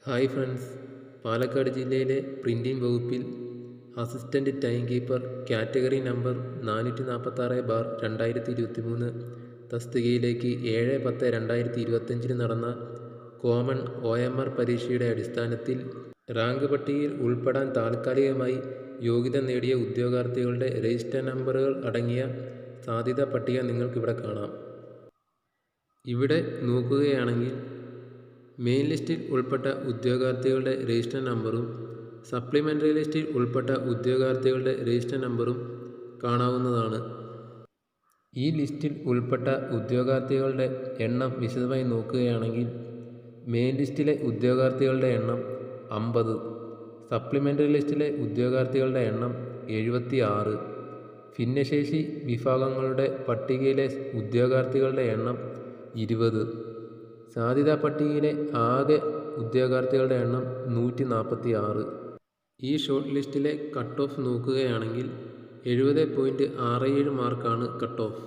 Hi friends, Palakkad ജില്ലയിലെ printing വകുപ്പിൽ assistant time keeper category number 446/2023 തസ്തികയിലേക്ക് 7/10/2025 നടന്ന കോമൺ OMR പരീക്ഷയുടെ അടിസ്ഥാനത്തിൽ റാങ്ക് പട്ടികയിൽ ഉൾപ്പെടാൻ താൽക്കാലികമായി യോഗ്യത നേടിയ ഉദ്യോഗാർത്ഥികളുടെ രജിസ്റ്റർ നമ്പറുകൾ അടങ്ങിയ സാധ്യതാ പട്ടിക നിങ്ങൾക്കിവിടെ കാണാം. ഇവിടെ നോക്കുകയാണെങ്കിൽ മെയിൻ ലിസ്റ്റിൽ ഉൾപ്പെട്ട ഉദ്യോഗാർത്ഥികളുടെ രജിസ്റ്റർ നമ്പറും സപ്ലിമെൻ്ററി ലിസ്റ്റിൽ ഉൾപ്പെട്ട ഉദ്യോഗാർത്ഥികളുടെ രജിസ്റ്റർ നമ്പറും കാണാവുന്നതാണ്. ഈ ലിസ്റ്റിൽ ഉൾപ്പെട്ട ഉദ്യോഗാർത്ഥികളുടെ എണ്ണം വിശദമായി നോക്കുകയാണെങ്കിൽ മെയിൻ ലിസ്റ്റിലെ ഉദ്യോഗാർത്ഥികളുടെ എണ്ണം 50, സപ്ലിമെൻ്ററി ലിസ്റ്റിലെ ഉദ്യോഗാർത്ഥികളുടെ എണ്ണം 76, ഭിന്നശേഷി വിഭാഗങ്ങളുടെ പട്ടികയിലെ ഉദ്യോഗാർത്ഥികളുടെ എണ്ണം 20, സാധ്യതാ പട്ടികയിലെ ആകെ ഉദ്യോഗാർത്ഥികളുടെ എണ്ണം 146. ഈ ഷോർട്ട് ലിസ്റ്റിലെ കട്ട് ഓഫ് നോക്കുകയാണെങ്കിൽ 70.67 മാർക്കാണ് കട്ട് ഓഫ്.